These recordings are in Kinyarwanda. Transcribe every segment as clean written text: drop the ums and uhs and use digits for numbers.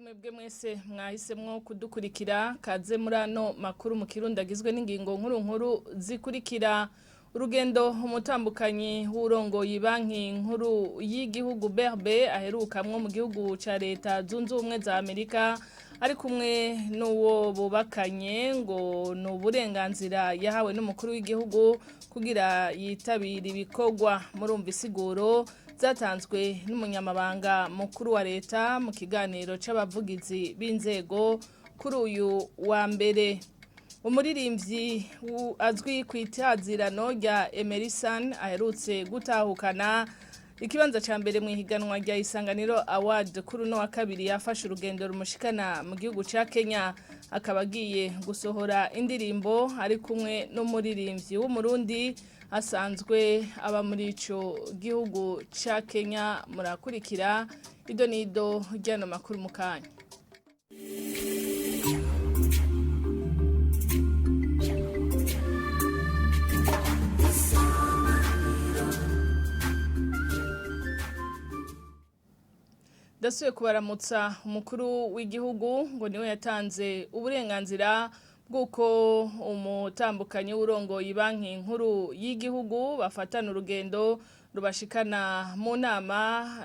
mwebwe mwese mwahisemwo kudukurikira kaze muri ano makuru mu Kirundi agizwe n'ingingo nkuru zikurikira. Urugendo umutambukanyi w'urongoye banki nkuru y'igihugu BRB aherukamwo mu gihugu ca leta zunze ubumwe za Amerika ari kumwe n'uwo bubakanye ngo no burenganzira yahawe n'umukuru w'igihugu kugira yitabira ibikorwa. Murumva isiguro zatanzwe n'umunyamabanga mukuru wa leta mu kiganiro c'abavugizi b'inzego kuri uyu wa mbere. Umuririmbyi azwi ku itazirano rya Emerson aherutse gutahukana ikibanza ca mbere mu higanwa rya Isanganiro Award kuri no wa kabiri yafashe urugendo rumushikana mu gihugu ca Kenya, akaba agiye gusohora indirimbo ari kumwe n'umuririmbyi w'umurundi asanzwe aba muri ico gihugu ca Kenya. Murakurikira idonido ryano makuru mukanya. Dasuye kubaramutsa umukuru w'igihugu ngo niwe yatanze uburenganzira bw'uko umutambukanyi w'urongoye banki nkuru y'igihugu bafatana urugendo rubashikana mu nama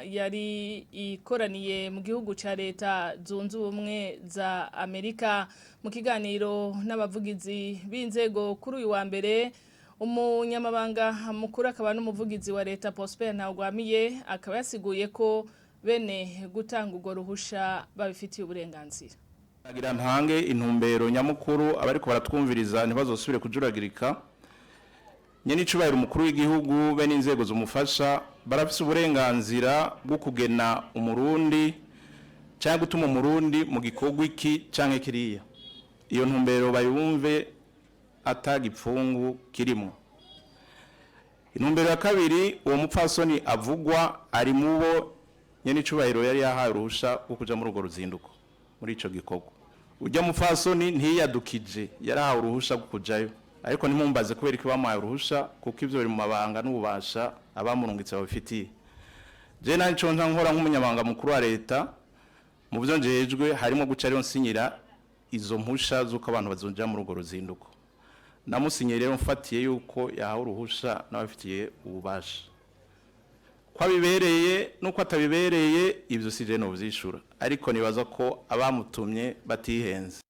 yari ikoraniye mu gihugu ca leta zunze ubumwe za Amerika. Mu kiganiro n'abavugizi b'inzego kuri uyu wa mbere, umunyamabanga mukuru akaba n'umuvugizi wa leta Prosper Ntagwamiye akaba yasiguye ko bene gutanga urwo ruhusha babifitiye uburenganzira. Agira ntange intumbero nyamukuru abariko baratwumviriza ntibazosubire kujuragirika. Nyene icubahiro umukuru w'igihugu bene inzego zumufasha barafise uburenganzira bwo kugena umurundi cyangwa gutuma umurundi mu gikorwa iki canke kiriya. Iyo ntumbero bayumve atagipfungu kirimo. Intumbero ya kabiri, uwo mupfasoni avugwa ari mubo nyene icubahiro yari yahaye uruhusha rwo kuja muri urwo ruzinduko muri ico gikorwa. Ujya mupfasoni ntiyadukije yarahawe uruhusha rwo kujayo, ariko nimumbaze kubera ko bamuhaye uruhusha kuko ivyo biri mu mabanga n'ububasha abamurungitse babifitiye. Je nani co nkora nk'umunyamabanga mukuru wa leta mu byo njejwe harimo guca rero nsinyira izo mpusha zuko abantu bazonja muri urwo ruzinduko. Namusinye rero mfatiye yuko yahawe uruhusha n'abafitiye ububasha. Kwa bibereye nuko atabibereye ivyo sije no vyishura, ariko nibaza ko abamutumye batihenze.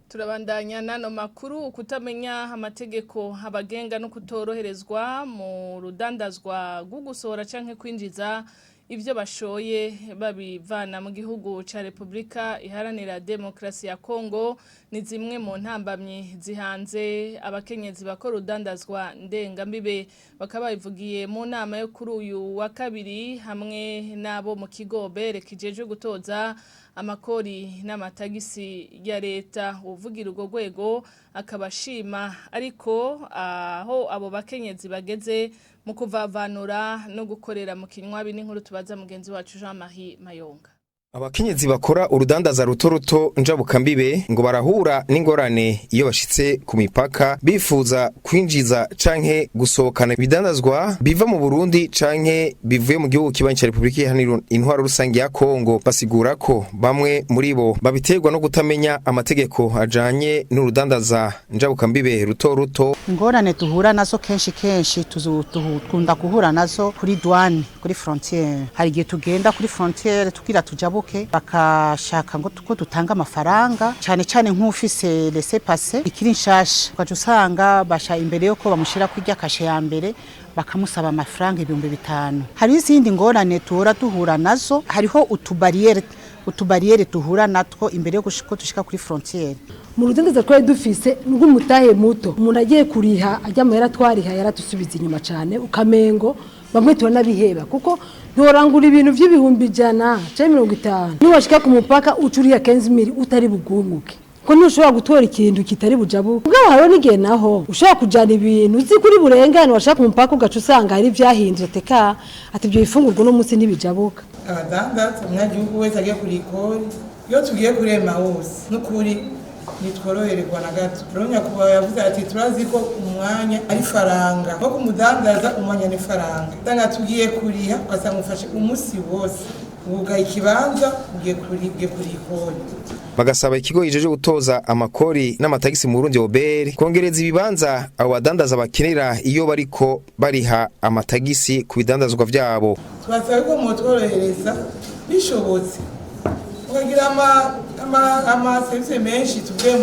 Turabandanya nano makuru. Kutamenya amategeko abagenga no kutoroherezwa mu rudandazwa gugusohora canke kwinjiza ivyo bashoye babivana mu gihugu ca Republika Iharanira Demokrasi ya Kongo ni zimwe mu ntambamye zihanze abakenyezi bakora urudandazwa ndengambibe. Bakaba bivugiye mu nama yo kuri uyu wa kabiri hamwe nabo mu kigo BER kijeje gutoza amakori n'amatagisi ya leta. Uvugira urwo rwego akabashima ariko aho abo bakenyezi bageze mu kuvavanura no gukorera mu kinywabi n'inkuru tubaza mugenzi wacu Jean-Marie Mayonga. Abakenyezi bakora urudandaza ruto njabukambibe ngo barahura n'ingorane iyo bashitse ku mipaka bifuza kwinjiza canke gusohokana ibidandazwa biva mu Burundi canke bivuye mu gihugu kibanyi ca Republika Iharanira Intwaro Rusangi ya Kongo. Basigura ko bamwe muri bo babiterwa no kutamenya amategeko ajanye n'urudandaza njabukambibe ruto. Ingorane tuhura nazo kenshi tukunda kuhura nazo kuri douane, kuri frontiere. Hari igihe tugenda kuri frontiere tukira tujabuke bakashaka ngo tuko dutanga amafaranga cyane nk'ufise laissez-passer ikiri nshasha, ukaje usanga basha imbere yuko bamushira kwijya kashe ya mbere bakamusaba amafaranga 5,000. Hari izindi ngorane tuhura nazo, hariho utubarriere tuhura natwo imbere yo gushika tushika kuri frontiere. Mu rudandaza twari dufise n'umutahe muto, umuntu agiye kuriha ajya mu yaratwariha yaratusubiza inyuma cyane ukamengo bamwe tubona biheba kuko ntorangura ibintu by'ibihumbi 100 cyangwa 50. Niwashika ku mupaka ucuriya 15,000 utari bugumuke ko ntushobora gutora ikintu kitari bujabuke. Ubwo haro nige naho ushaka kujana ibintu uzi kuri burengane washaka ku mupaka ugaca usanga hari byahinze teka ati byo ifungurwa no munsi nibijabuka. Abadandaza umwagihugu wese agiye kuri kori iyo tugiye kurema hose n'ukuri nitworohererwa na gato. Ronya kuba yavuze ati turazi ko umwanya ari faranga ko kumudandaza umwanya ni faranga. Tanga tugiye kuriha ugasanga ufashe umusi wose ugaye ikibanza ugiye kuri ikori. Bagasaba ikigo yijeje gutoza amakori n'amatagisi mu Burundi OBR kongereza ibibanza abo badandaza bakenera iyo bariko bariha amatagisi ku bidandazwa vyabo. Twasaba ko mutworohereza bishobotse ukagira ama service menshi tuvuye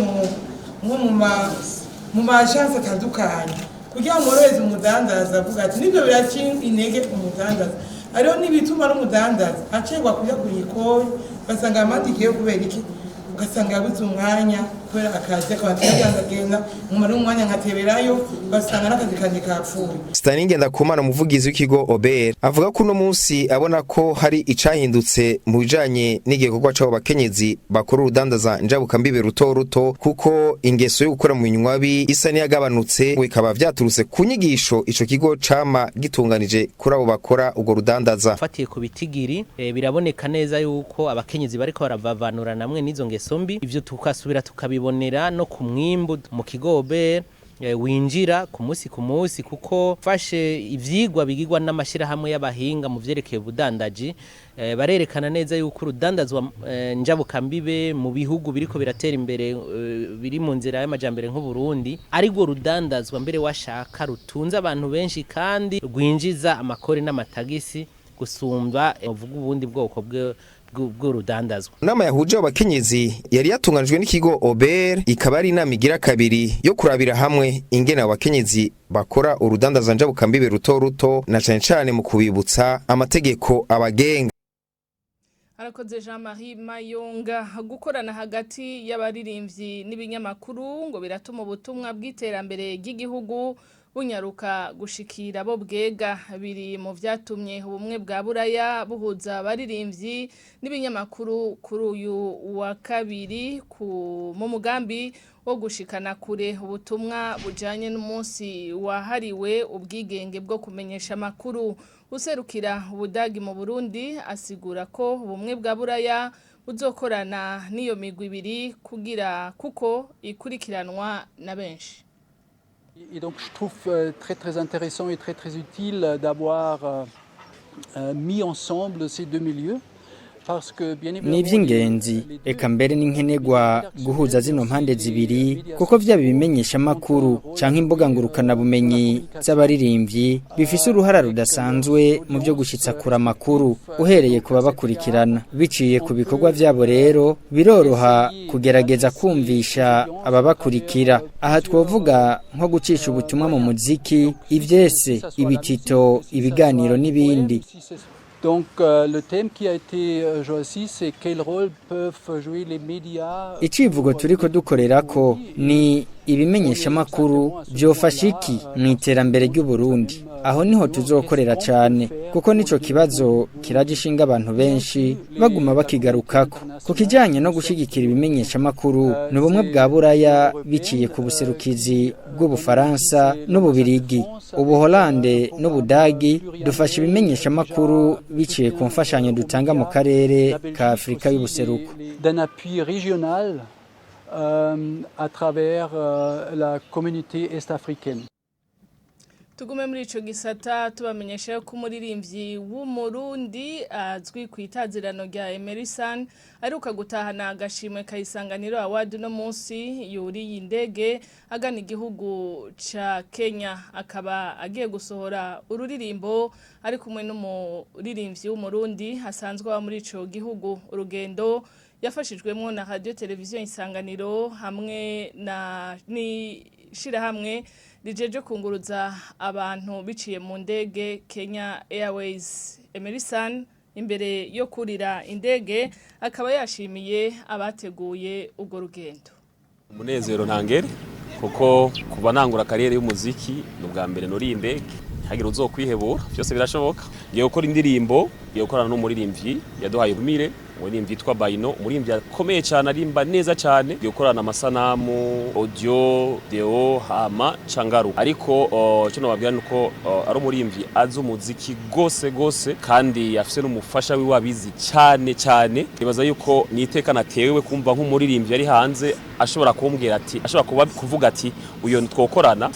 mu majansi atandukanye kugira ngo mworohereze umudandaza avuga ati nibyo birakinga intege umudandaza. Hariho n'ibituma n'umudandaza acegwa kujya kuri ikori basanga amandikiye kubera iki ugasanga yabuze umwanya kubera akazi akagenda umara umwanya nkateberayo basanga n'akazi kanje kapfuye. Staninge Ndakumana umuvugizi w'ikigo OBR avuga ko uno munsi abona ko hari icahindutse mu bijanye n'igikorwa c'abo bakenyezi bakora urudandaza njabukambibe ruto ruto kuko ingeso yo gukora mu nywabi isa n'iyagabanutse bikaba vyaturutse ku nyigisho ico kigo cama gitunganije kuri abo bakora ubwo rudandaza. Fatiye ku bitigiri biraboneka neza yuko abakenyezi bariko baravavanura namwe n'izo ngeso mbi ivyo tukasubira tukabibonera no ku mwimbu mu kigo OBR winjira ku munsi kuko fashe ivyigwa bigirwa n'amashirahamwe y'abahinga mu vyerekeye ubudandaji barerekana neza yuko urudandazwa njabukambibe mu bihugu biriko biratera imbere biri mu nzira y'amajambere nk'u Burundi ariko rudandazwa mbere washaka rutunza abantu benshi kandi rwinjiza amakori n'amatagisi gusumba uvuga ubundi bwoko bw'urudandazwa. Nama yahuje abakenyezi yari yatunganijwe n'ikigo OBR ikaba ari inama igira kabiri yo kurabira hamwe ingene abakenyezi bakora urudandaza njabukambibe ruto ruto na cane cane mu kubibutsa amategeko abagenga. Arakoze Jean-Marie Mayonga. Gukorana hagati y'abaririmbyi n'ibinyamakuru ngo biratuma ubutumwa bw'iterambere ry'igihugu bunyaruka gushikira bo bwega. Biri mu vyatumye ubumwe bwa Buraya buhuza abaririmbyi n'ibinyamakuru kuri uyu wa kabiri mu mugambi wo gushikana kure ubutumwa bujanye n'umunsi wahariwe ubwigenge bwo kumenyesha amakuru. Userukira Ubudagi mu Burundi asigura ko ubumwe bwa Buraya buzokorana n'iyo migwi ibiri kuko ikurikiranwa na benshi. Et donc je trouve très intéressant et très utile d'avoir mis ensemble ces deux milieux. Ni iby'ingenzi eka mbere n'inkenegwa guhuza zino mpande zibiri kuko vyaba bimenyesha makuru canke imbuga ngurukana bumenyi z'abaririmbyi bifise uruhara rudasanzwe mu byo gushitsa kura makuru uhereye kuba bakurikirana biciye ku bikorwa vyabo rero biroroha kugerageza kumvisha ababakurikira. Aha twovuga nko gucisha ubutumwa mu muziki, ivyese, ibitito, ibiganiro n'ibindi. Donc le thème qui a été choisi c'est quel rôle peuvent jouer les médias. Icivugo turiko dukorerako ni ibimenyesha makuru byofasha iki mu iterambere ry'u Burundi. Aho niho tuzokorera cyane kuko nico kibazo kiragishinga abantu benshi baguma bakigarukako. Ku kijanye no gushigikira ibimenyesha makuru n'ubumwe bwa Buraya biciye ku buserukizi bw'Ubufaransa n'Ububirigi, Ubuholande n'Ubudagi dufasha ibimenyesha makuru biciye ku mfashanyo dutanga mu karere ka Afrika y'ubuseruko. D'un appui régional à travers la communauté est-africaine. Tugume muri ico gisata tubamenyesha ko umuririmbyi w'umurundi azwi ku itazirano rya Emerson aruka gutahana agashimwe kayisanganiro award no munsi yuriye indege agana igihugu ca Kenya. Akaba agiye gusohora ururirimbo ari kumwe n'umuririmbyi w'umurundi hasanzwe wa muri ico gihugu. Urugendo yafashijwemo na radio televiziyo Isanganiro hamwe na n'ishirahamwe rijeje kunguruza abantu biciye mu ndege Kenya Airways. Emerson imbere yo kurira indege akaba yashimiye abateguye ubwo rugendo. Umunezero ntangere kuko kuba nangura kariyeri y'umuziki n'ubwa mbere nuri indege hagira uzokwihebura byose birashoboka. Ngiye gukora indirimbo, ngiye gukorana n'umuririmbyi yaduhaye ubumire umuririmbyi yitwa Baino, umuririmbyi akomeye cyane arimba neza cyane, ngiye gukorana amasanamu, audio, video, hama cangaru. Ariko cyo nababwira nuko ari umuririmbyi azi umuziki gose kandi afise n'umufasha wiwe abizi cyane. Nibaza yuko niteka natewe kumva nk'umuririmbyi ari hanze ashobora kumbwira ati ashobora kuvuga ati uyo twokorana.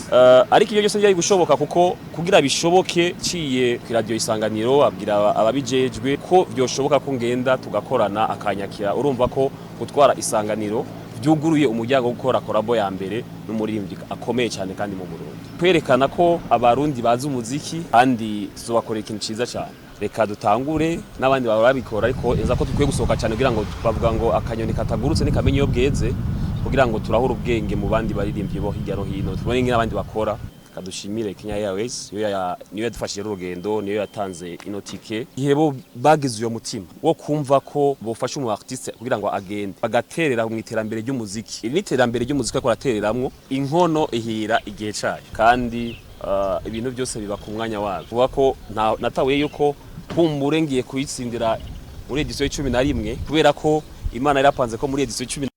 Ariko iyo byose byari gushoboka kuko kugira bishoboke ciye ku radio Isanganiro abwira ababijejwe ko byoshoboka ko ngenda tugakorana akanyakira urumva ko gutwara isanganiro byuguruye umuryango wo gukora korabo ya mbere n'umuririmbyi akomeye cyane kandi mu Burundi kwerekana ko abarundi bazi umuziki kandi tuzobakorera ikintu ciza cyane reka dutangure n'abandi barabikora ariko eza ko tukwiye gusohoka cyane kugira ngo bavuga ngo akanyoni katagurutse nikamenye iyo bweze kugira ngo turahura ubwenge mu bandi baririmbyi bo hirya no hino tubone n'abandi bakora kadushimire Kenya Airways niyo yadufashije urugendo niyo yatanze inotike ihebo bagize uyo mutima wo kumva ko bofasha umu artiste kugira ngo agende bagaterera mu iterambere ry'umuziki iri iterambere ry'umuziki ko ratereramwo inkono ihira igihe cyayo kandi ibintu byose biba ku mwanya wabo vuga ko natawiye yuko kumbure ngiye kuyitsindira muri edition 11 kubera ko Imana yarapanze ko muri edition 10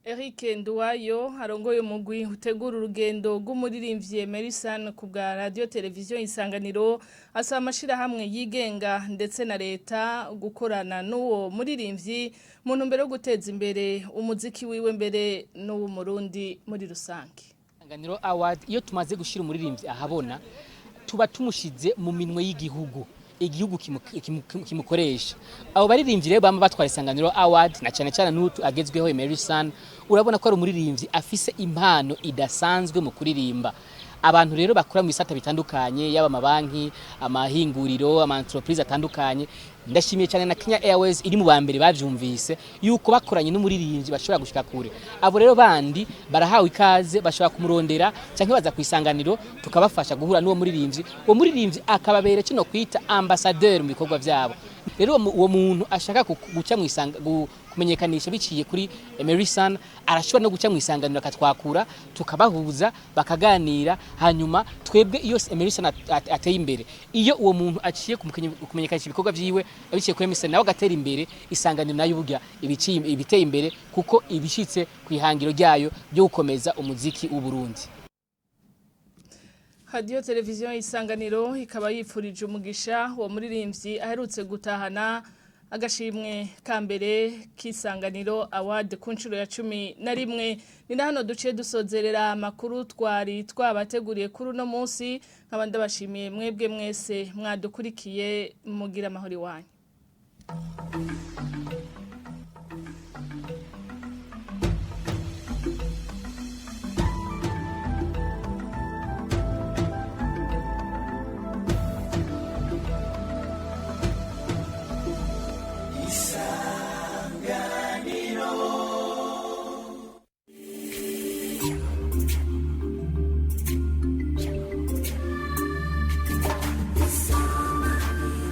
Eric Nduwayo harongoye umugwi utegura urugendo rw'umuririmbyi Emerson ku bwa radio televiziyo Isanganiro asaba amashirahamwe yigenga ndetse na leta gukorana n'uwo muririmbyi mu ntumbero yo guteza imbere umuziki wiwe mbere n'uwo Murundi muri rusange. Isanganiro Award iyo tumaze gushira umuririmbyi ahabona tuba tumushize mu minwe y'igihugu kimukoresha abo baririmbyi rero bamba batwara Isanganiro Award na cyane cyane n'utu agezweho Emerson urabona ko ari umuririmbyi afise impano idasanzwe mu kuririmba abantu rero bakora mu bisata bitandukanye yaba amabanki amahinguriro ama entreprise atandukanye ndashimiye cyane na Kenya Airways iri mu bambere bavyumvise yuko bakoranye n'umuririmbyi bashobora gushika kure abo rero bandi barahawe ikaze bashobora kumurondera canke baza kwisanganiro tukabafasha guhura n'uwo muririmbyi uwo muririmbyi akababere kino kwita ambassadeur mu bikorwa byabo rero uwo muntu ashaka guca mu isanga kumenyekanisha biciye kuri Emerson arashobora no guca mu isanganiro akatwakura tukabahuza bakaganira hanyuma twebwe iyo Emerson ateye imbere iyo uwo muntu aciye kumenyekanisha ibikorwa byiwe abiciye kuri Emerson nawe gatera imbere isanganiro nayo burya ibiteye imbere kuko ibishitse kwihangiro ryayo byo gukomeza umuziki w'u Burundi. Radio televiziyo Isanganiro ikaba yipfurije umugisha wo muririmbyi aherutse gutahana agashimwe kambere k'Isanganiro Award ku nshuro ya 11 ni hano duciye dusozerera makuru twari twabateguriye kuri no munsi nkabandi bashimiye mwebwe mwese mwadukurikiye mugira amahoro wanyu.